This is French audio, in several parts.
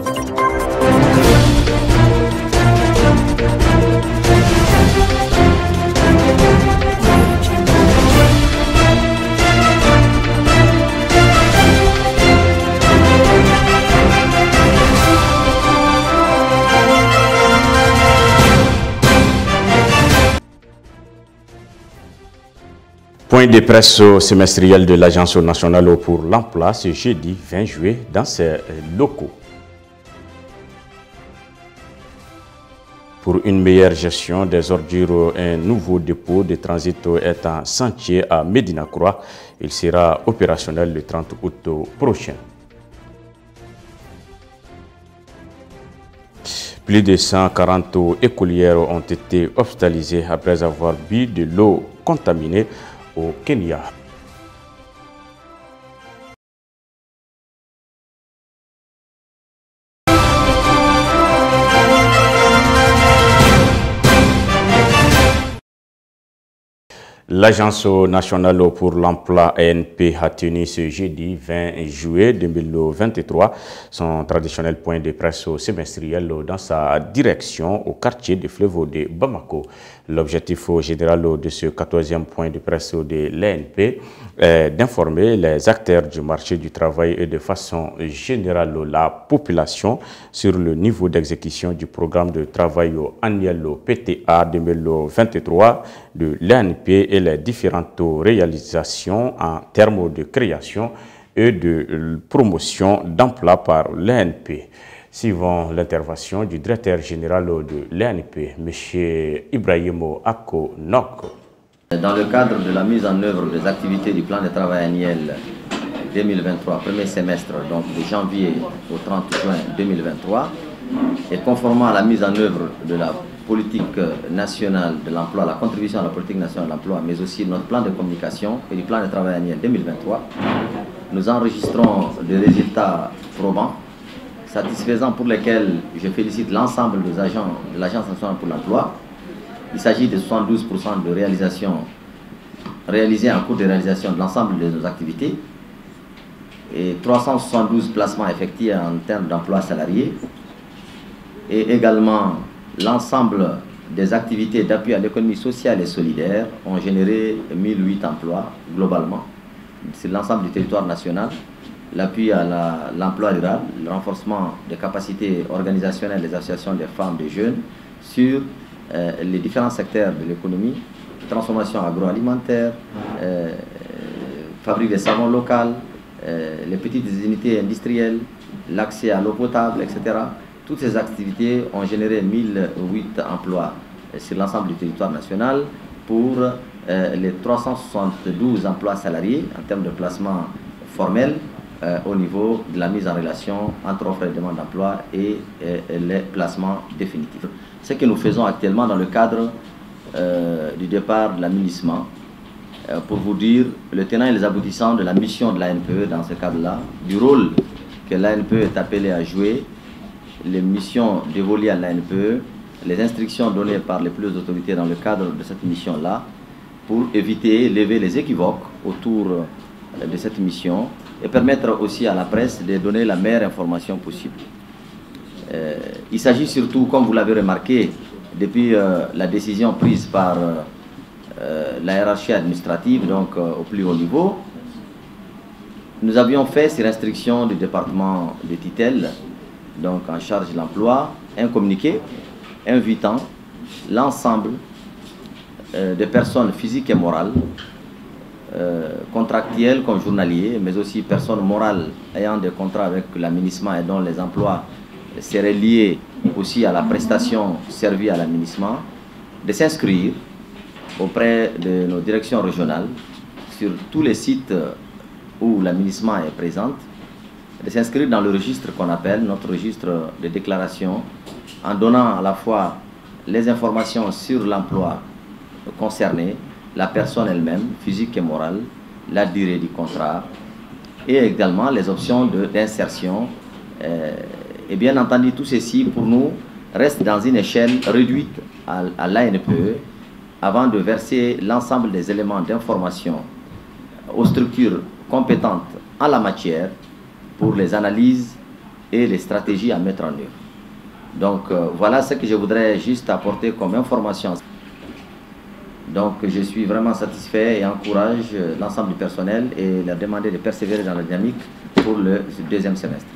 Point de presse semestriel de l'Agence nationale pour l'emploi ce jeudi 20 juillet dans ses locaux. Pour une meilleure gestion des ordures, un nouveau dépôt de transit est en chantier à Médina Croix. Il sera opérationnel le 30 août prochain. Plus de 140 écolières ont été hospitalisées après avoir bu de l'eau contaminée au Kenya. L'Agence nationale pour l'emploi ANP a tenu ce jeudi 20 juillet 2023 son traditionnel point de presse semestriel dans sa direction au quartier de Fleuve de Bamako. L'objectif général de ce 14e point de presse de l'ANP est d'informer les acteurs du marché du travail et de façon générale la population sur le niveau d'exécution du programme de travail annuel PTA 2023 de l'ANP et les différentes réalisations en termes de création et de promotion d'emploi par l'ANP. Suivant l'intervention du directeur général de l'ANP, M. Ibrahimo Ako Nok. Dans le cadre de la mise en œuvre des activités du plan de travail annuel 2023, premier semestre, donc de janvier au 30 juin 2023, et conformément à la mise en œuvre de la politique nationale de l'emploi, la contribution à la politique nationale de l'emploi, mais aussi notre plan de communication et du plan de travail annuel 2023, nous enregistrons des résultats probants, satisfaisants, pour lesquels je félicite l'ensemble des agents de l'Agence nationale pour l'emploi. Il s'agit de 72% de réalisation réalisées en cours de réalisation de l'ensemble de nos activités et 372 placements effectués en termes d'emploi salarié, et également l'ensemble des activités d'appui à l'économie sociale et solidaire ont généré 1008 emplois globalement sur l'ensemble du territoire national. L'appui à l'emploi rural, le renforcement des capacités organisationnelles des associations des femmes, des jeunes sur les différents secteurs de l'économie, transformation agroalimentaire, fabrique des savons locales, les petites unités industrielles, l'accès à l'eau potable, etc. Toutes ces activités ont généré 1008 emplois sur l'ensemble du territoire national pour les 372 emplois salariés en termes de placement formel au niveau de la mise en relation entre offre et demande d'emploi et les placements définitifs. Ce que nous faisons actuellement dans le cadre du départ de l'aménagement, pour vous dire le tenant et les aboutissants de la mission de l'ANPE dans ce cadre-là, du rôle que l'ANPE est appelée à jouer, les missions dévolues à l'ANPE, les instructions données par les plus hautes autorités dans le cadre de cette mission-là, pour éviter, lever les équivoques autour de cette mission et permettre aussi à la presse de donner la meilleure information possible. Il s'agit surtout, comme vous l'avez remarqué, depuis la décision prise par la hiérarchie administrative, donc au plus haut niveau, nous avions fait, sur instruction du département de tutelle, donc en charge de l'emploi, un communiqué invitant l'ensemble des personnes physiques et morales, contractuelles comme journaliers, mais aussi personnes morales ayant des contrats avec l'aménagement et dont les emplois seraient liés aussi à la prestation servie à l'aménagement, de s'inscrire auprès de nos directions régionales sur tous les sites où l'aménagement est présent, de s'inscrire dans le registre qu'on appelle notre registre de déclaration, en donnant à la fois les informations sur l'emploi concerné, la personne elle-même, physique et morale, la durée du contrat, et également les options d'insertion. Et bien entendu, tout ceci pour nous reste dans une échelle réduite à l'ANPE avant de verser l'ensemble des éléments d'information aux structures compétentes en la matière pour les analyses et les stratégies à mettre en œuvre. Donc voilà ce que je voudrais juste apporter comme information. Donc je suis vraiment satisfait et encourage l'ensemble du personnel et leur demander de persévérer dans la dynamique pour le deuxième semestre.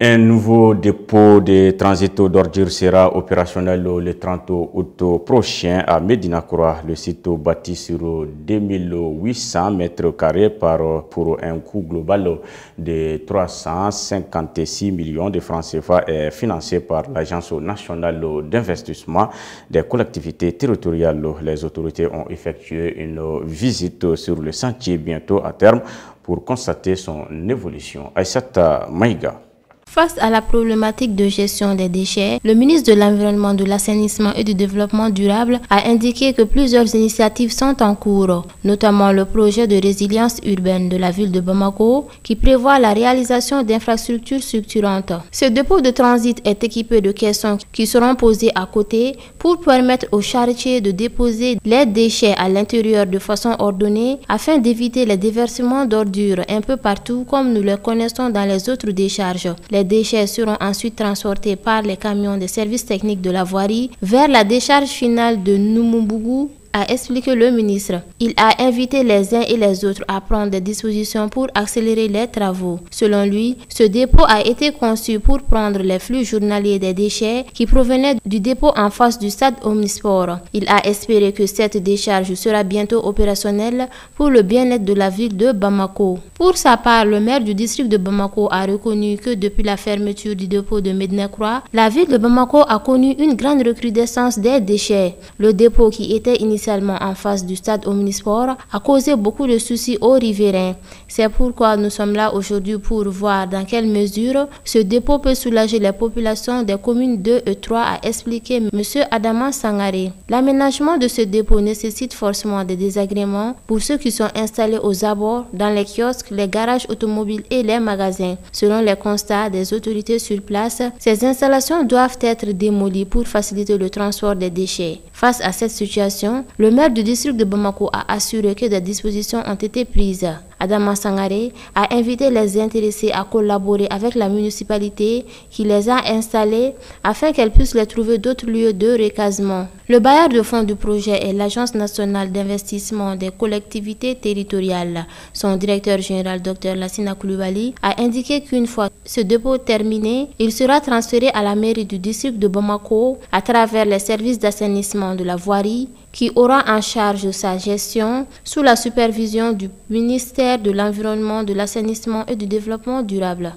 Un nouveau dépôt de transit d'ordures sera opérationnel le 30 août prochain à Médina Croix. Le site bâti sur 2800 mètres carrés pour un coût global de 356 millions de francs CFA est financé par l'Agence nationale d'investissement des collectivités territoriales. Les autorités ont effectué une visite sur le chantier bientôt à terme pour constater son évolution. Aïssata Maïga. Face à la problématique de gestion des déchets, le ministre de l'Environnement, de l'Assainissement et du Développement durable a indiqué que plusieurs initiatives sont en cours, notamment le projet de résilience urbaine de la ville de Bamako qui prévoit la réalisation d'infrastructures structurantes. Ce dépôt de transit est équipé de caissons qui seront posés à côté pour permettre aux charretiers de déposer les déchets à l'intérieur de façon ordonnée afin d'éviter les déversements d'ordures un peu partout comme nous le connaissons dans les autres décharges. Les déchets seront ensuite transportés par les camions des services techniques de la voirie vers la décharge finale de Numumbougou, a expliqué le ministre. Il a invité les uns et les autres à prendre des dispositions pour accélérer les travaux. Selon lui, ce dépôt a été conçu pour prendre les flux journaliers des déchets qui provenaient du dépôt en face du stade Omnisport. Il a espéré que cette décharge sera bientôt opérationnelle pour le bien-être de la ville de Bamako. Pour sa part, le maire du district de Bamako a reconnu que depuis la fermeture du dépôt de Médina Croix, la ville de Bamako a connu une grande recrudescence des déchets. Le dépôt qui était initialement en face du stade Omnisport a causé beaucoup de soucis aux riverains. C'est pourquoi nous sommes là aujourd'hui pour voir dans quelle mesure ce dépôt peut soulager les populations des communes 2 et 3, a expliqué M. Adama Sangaré. L'aménagement de ce dépôt nécessite forcément des désagréments pour ceux qui sont installés aux abords, dans les kiosques, les garages automobiles et les magasins. Selon les constats des autorités sur place, ces installations doivent être démolies pour faciliter le transport des déchets. Face à cette situation, le maire du district de Bamako a assuré que des dispositions ont été prises. Adama Sangaré a invité les intéressés à collaborer avec la municipalité qui les a installés afin qu'elle puisse les trouver d'autres lieux de recasement. Le bailleur de fonds du projet est l'Agence nationale d'investissement des collectivités territoriales. Son directeur général, Dr Lassina Koulibaly, a indiqué qu'une fois ce dépôt terminé, il sera transféré à la mairie du district de Bamako à travers les services d'assainissement de la voirie qui aura en charge sa gestion sous la supervision du ministère de l'Environnement, de l'Assainissement et du Développement durable.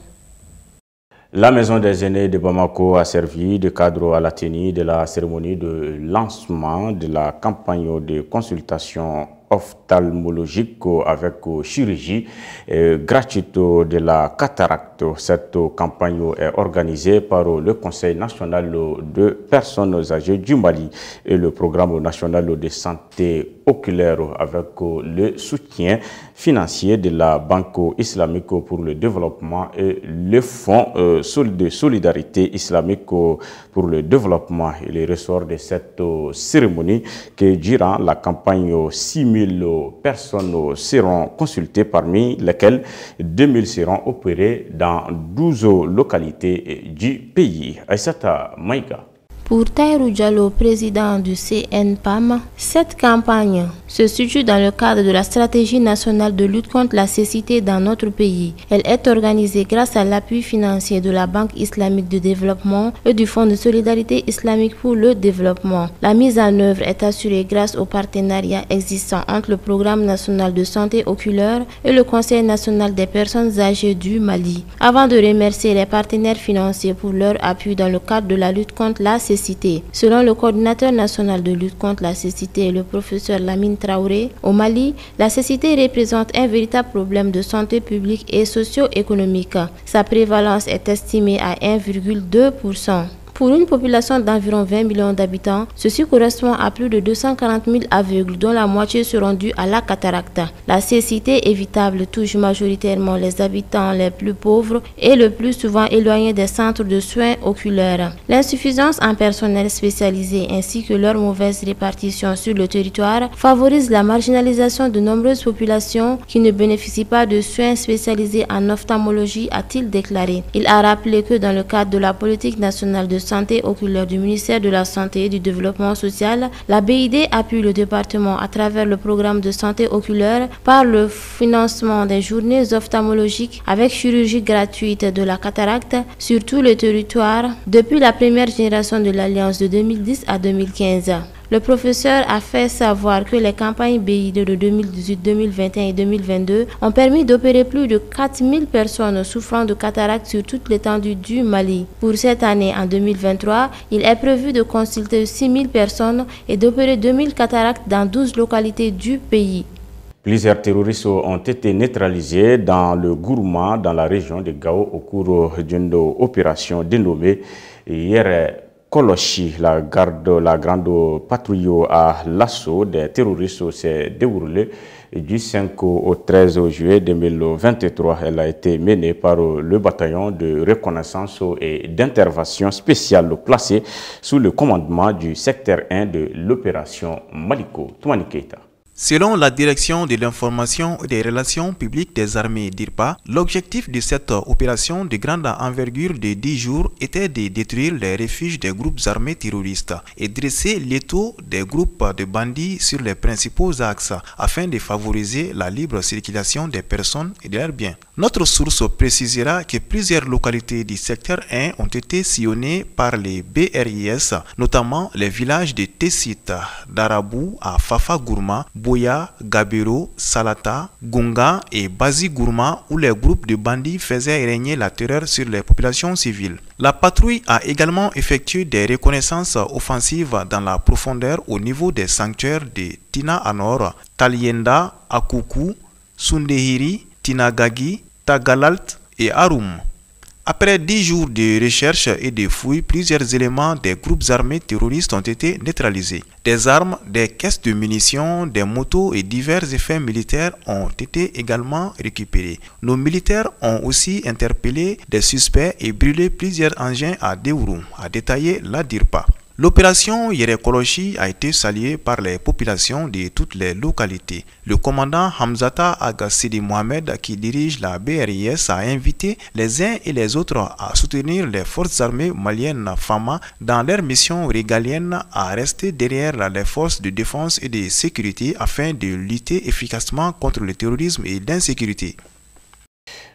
La Maison des aînés de Bamako a servi de cadre à la tenue de la cérémonie de lancement de la campagne de consultation ophtalmologique avec chirurgie gratuite de la cataracte. Cette campagne est organisée par le Conseil national de personnes âgées du Mali et le Programme national de santé oculaire avec le soutien financier de la Banque islamique pour le développement et le Fonds de solidarité islamique pour le développement. Il ressort de cette cérémonie que durant la campagne 6000 personnes seront consultées, parmi lesquelles 2000 seront opérées dans 12 localités du pays. Aïssata Maïga. Pour Taïrou Diallo, président du CNPAM, cette campagne se situe dans le cadre de la stratégie nationale de lutte contre la cécité dans notre pays. Elle est organisée grâce à l'appui financier de la Banque islamique de développement et du Fonds de solidarité islamique pour le développement. La mise en œuvre est assurée grâce au partenariat existant entre le Programme national de santé oculaire et le Conseil national des personnes âgées du Mali. Avant de remercier les partenaires financiers pour leur appui dans le cadre de la lutte contre la cécité, selon le coordinateur national de lutte contre la cécité, le professeur Lamine Traoré, au Mali, la cécité représente un véritable problème de santé publique et socio-économique. Sa prévalence est estimée à 1,2%. Pour une population d'environ 20 millions d'habitants, ceci correspond à plus de 240 000 aveugles, dont la moitié seront dus à la cataracte. La cécité évitable touche majoritairement les habitants les plus pauvres et le plus souvent éloignés des centres de soins oculaires. L'insuffisance en personnel spécialisé ainsi que leur mauvaise répartition sur le territoire favorise la marginalisation de nombreuses populations qui ne bénéficient pas de soins spécialisés en ophtalmologie, a-t-il déclaré. Il a rappelé que dans le cadre de la politique nationale de santé oculaire du ministère de la Santé et du Développement social, la BID appuie le département à travers le programme de santé oculaire par le financement des journées ophtalmologiques avec chirurgie gratuite de la cataracte sur tout le territoire depuis la première génération de l'Alliance de 2010 à 2015. Le professeur a fait savoir que les campagnes BID de 2018, 2021 et 2022 ont permis d'opérer plus de 4000 personnes souffrant de cataracte sur toute l'étendue du Mali. Pour cette année, en 2023, il est prévu de consulter 6000 personnes et d'opérer 2000 cataractes dans 12 localités du pays. Plusieurs terroristes ont été neutralisés dans le Gourma, dans la région de Gao, au cours d'une opération dénommée hier. Kolochi, la grande patrouille à l'assaut des terroristes s'est déroulée du 5 au 13 juillet 2023. Elle a été menée par le bataillon de reconnaissance et d'intervention spéciale placé sous le commandement du secteur 1 de l'opération Maliko. Toumani Keita. Selon la direction de l'information et des relations publiques des armées d'IRPA, l'objectif de cette opération de grande envergure de 10 jours était de détruire les refuges des groupes armés terroristes et dresser l'étau des groupes de bandits sur les principaux axes afin de favoriser la libre circulation des personnes et de leurs biens. Notre source précisera que plusieurs localités du secteur 1 ont été sillonnées par les BRIS, notamment les villages de Tessit, Darabou à Fafa Gourma, Boya, Gabero, Salata, Gunga et Bazi Gourma où les groupes de bandits faisaient régner la terreur sur les populations civiles. La patrouille a également effectué des reconnaissances offensives dans la profondeur au niveau des sanctuaires de Tina Anor, Talienda, Akuku, Sundehiri, Tinagagi, Tagalalt et Arum. Après 10 jours de recherche et de fouilles, plusieurs éléments des groupes armés terroristes ont été neutralisés. Des armes, des caisses de munitions, des motos et divers effets militaires ont été également récupérés. Nos militaires ont aussi interpellé des suspects et brûlé plusieurs engins à Deourou, a détaillé la DIRPA. L'opération Yere Kolochi a été saluée par les populations de toutes les localités. Le commandant Hamzata Agassidi Mohamed, qui dirige la BRIS, a invité les uns et les autres à soutenir les forces armées maliennes FAMA dans leur mission régalienne à rester derrière les forces de défense et de sécurité afin de lutter efficacement contre le terrorisme et l'insécurité.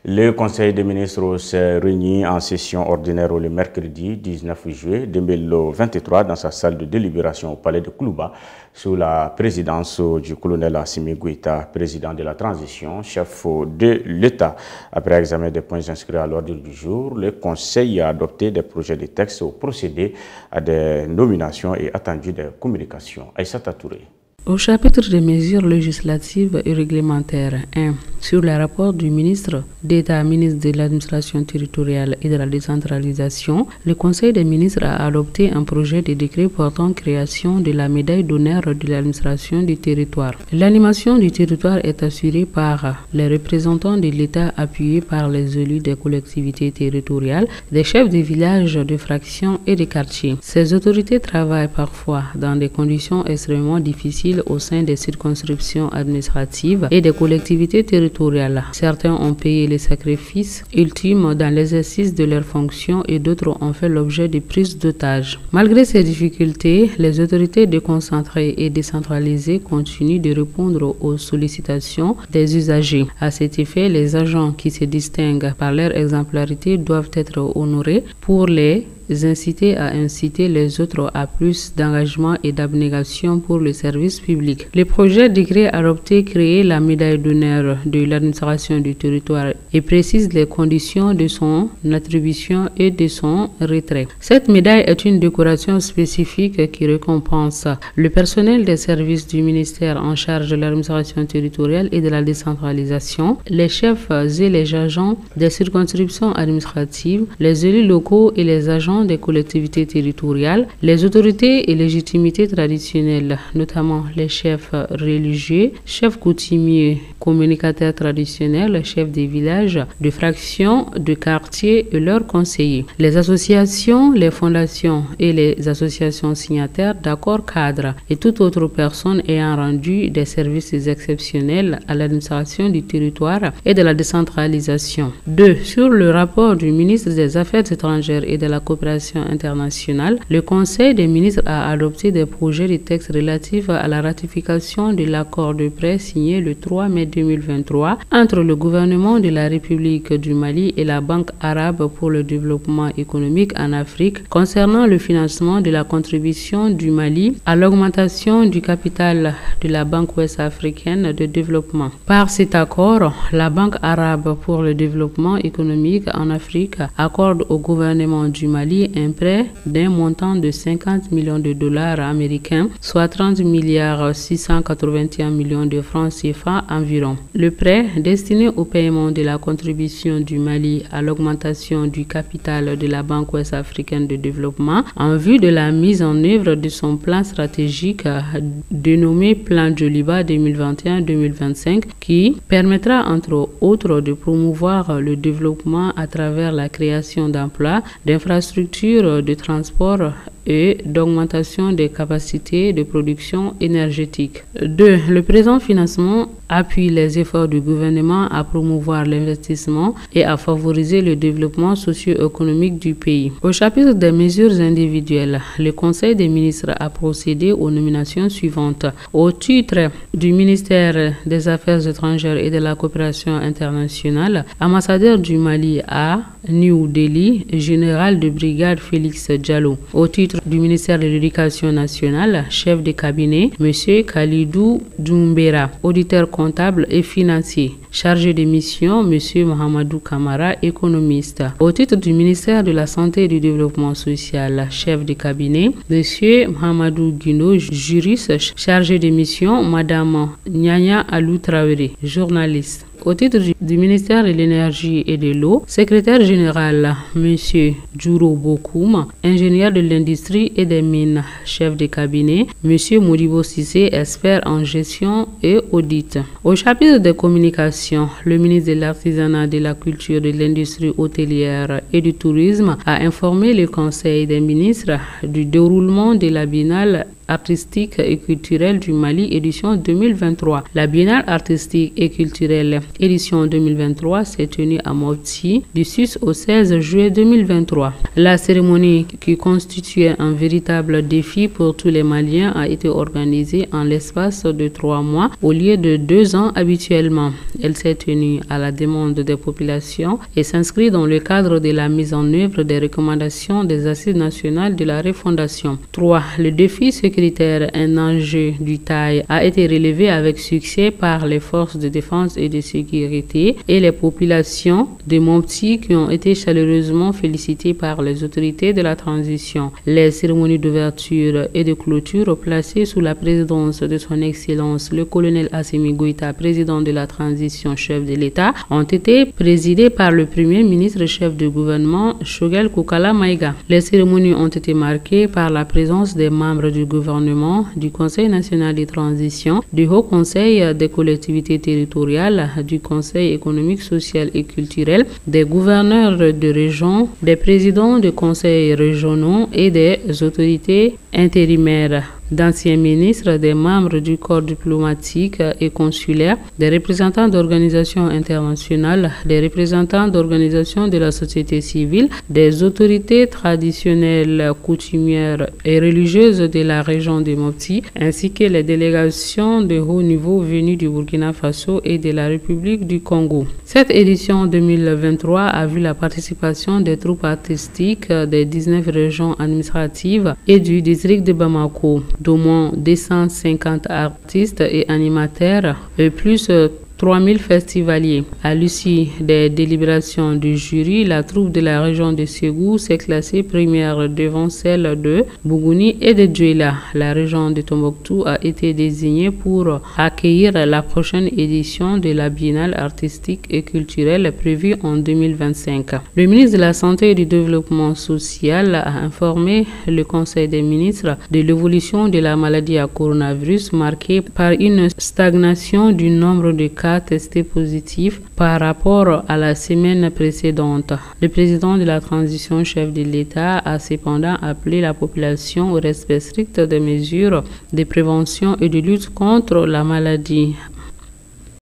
Le Conseil des ministres s'est réuni en session ordinaire le mercredi 19 juillet 2023 dans sa salle de délibération au palais de Koulouba sous la présidence du colonel Assimi Goïta, président de la transition, chef de l'État. Après examen des points inscrits à l'ordre du jour, le Conseil a adopté des projets de texte au procédé à des nominations et attendu des communications. Aïssata Touré. Au chapitre des mesures législatives et réglementaires 1, sur le rapport du ministre d'État, ministre de l'administration territoriale et de la décentralisation, le Conseil des ministres a adopté un projet de décret portant création de la médaille d'honneur de l'administration du territoire. L'animation du territoire est assurée par les représentants de l'État appuyés par les élus des collectivités territoriales, des chefs de villages, de fractions et de quartiers. Ces autorités travaillent parfois dans des conditions extrêmement difficiles au sein des circonscriptions administratives et des collectivités territoriales. Certains ont payé les sacrifices ultimes dans l'exercice de leurs fonctions et d'autres ont fait l'objet de prises d'otages. Malgré ces difficultés, les autorités déconcentrées et décentralisées continuent de répondre aux sollicitations des usagers. À cet effet, les agents qui se distinguent par leur exemplarité doivent être honorés pour les inciter à inciter les autres à plus d'engagement et d'abnégation pour le service public. Le projet de décret adopté crée la médaille d'honneur de l'administration du territoire et précise les conditions de son attribution et de son retrait. Cette médaille est une décoration spécifique qui récompense le personnel des services du ministère en charge de l'administration territoriale et de la décentralisation, les chefs et les agents des circonscriptions administratives, les élus locaux et les agents l'organisation des collectivités territoriales, les autorités et légitimités traditionnelles, notamment les chefs religieux, chefs coutumiers, communicateurs traditionnels, chefs des villages, de fractions, de quartiers et leurs conseillers, les associations, les fondations et les associations signataires d'accords cadres et toute autre personne ayant rendu des services exceptionnels à l'administration du territoire et de la décentralisation. 2. Sur le rapport du ministre des Affaires étrangères et de la coopération internationale, le Conseil des ministres a adopté des projets de textes relatifs à la ratification de l'accord de prêt signé le 3 mai 2023 entre le gouvernement de la République du Mali et la Banque arabe pour le développement économique en Afrique concernant le financement de la contribution du Mali à l'augmentation du capital de la Banque ouest-africaine de développement. Par cet accord, la Banque arabe pour le développement économique en Afrique accorde au gouvernement du Mali un prêt d'un montant de 50 millions de dollars américains, soit 30 milliards 681 millions de francs CFA environ. Le prêt, destiné au paiement de la contribution du Mali à l'augmentation du capital de la Banque ouest-africaine de développement en vue de la mise en œuvre de son plan stratégique dénommé Plan Djoliba 2021-2025 qui permettra entre autres de promouvoir le développement à travers la création d'emplois, d'infrastructures de transport et d'augmentation des capacités de production énergétique. 2. Le présent financement appuie les efforts du gouvernement à promouvoir l'investissement et à favoriser le développement socio-économique du pays. Au chapitre des mesures individuelles, le Conseil des ministres a procédé aux nominations suivantes. Au titre du ministère des Affaires étrangères et de la coopération internationale, ambassadeur du Mali à New Delhi, général de brigade Félix Diallo. Au titre du ministère de l'Éducation nationale, chef de cabinet, M. Khalidou Doumbera, auditeur comptable et financier. Chargé de mission, M. Mohamedou Kamara, économiste. Au titre du ministère de la Santé et du Développement social, chef de cabinet, M. Mohamedou Guino, juriste. Chargé de mission, Mme Nyanya Alou Traoré, journaliste. Au titre du ministère de l'Énergie et de l'Eau, secrétaire général, M. Djouro Bokoum, ingénieur de l'industrie et des mines, chef de cabinet, M. Modibo Sissé, expert en gestion et audit. Au chapitre des communications, le ministre de l'Artisanat, de la Culture, de l'Industrie hôtelière et du Tourisme a informé le Conseil des ministres du déroulement de la biennale artistique et culturelle du Mali, édition 2023. La biennale artistique et culturelle édition 2023 s'est tenue à Mopti du 6 au 16 juillet 2023. La cérémonie, qui constituait un véritable défi pour tous les Maliens, a été organisée en l'espace de 3 mois au lieu de 2 ans habituellement. Elle s'est tenue à la demande des populations et s'inscrit dans le cadre de la mise en œuvre des recommandations des Assises nationales de la refondation. 3. Le défi un enjeu du taille a été relevé avec succès par les forces de défense et de sécurité et les populations de Mopti qui ont été chaleureusement félicitées par les autorités de la transition. Les cérémonies d'ouverture et de clôture placées sous la présidence de son Excellence le colonel Assimi Goïta, président de la transition, chef de l'État, ont été présidées par le premier ministre chef de gouvernement Choguel Koukala Maïga. Les cérémonies ont été marquées par la présence des membres du gouvernement, du Conseil national de transition, du Haut Conseil des collectivités territoriales, du Conseil économique, social et culturel, des gouverneurs de région, des présidents de conseils régionaux et des autorités intérimaires, d'anciens ministres, des membres du corps diplomatique et consulaire, des représentants d'organisations internationales, des représentants d'organisations de la société civile, des autorités traditionnelles, coutumières et religieuses de la région de Mopti, ainsi que les délégations de haut niveau venues du Burkina Faso et de la République du Congo. Cette édition 2023 a vu la participation des troupes artistiques des 19 régions administratives et du district de Bamako, d'au moins 250 artistes et animateurs, et plus 3000 festivaliers. À l'issue des délibérations du jury, la troupe de la région de Ségou s'est classée première devant celle de Bougouni et de Djouila. La région de Tombouctou a été désignée pour accueillir la prochaine édition de la Biennale artistique et culturelle prévue en 2025. Le ministre de la Santé et du Développement social a informé le Conseil des ministres de l'évolution de la maladie à coronavirus marquée par une stagnation du nombre de cas testés positifs par rapport à la semaine précédente. Le président de la transition, chef de l'État, a cependant appelé la population au respect strict des mesures de prévention et de lutte contre la maladie.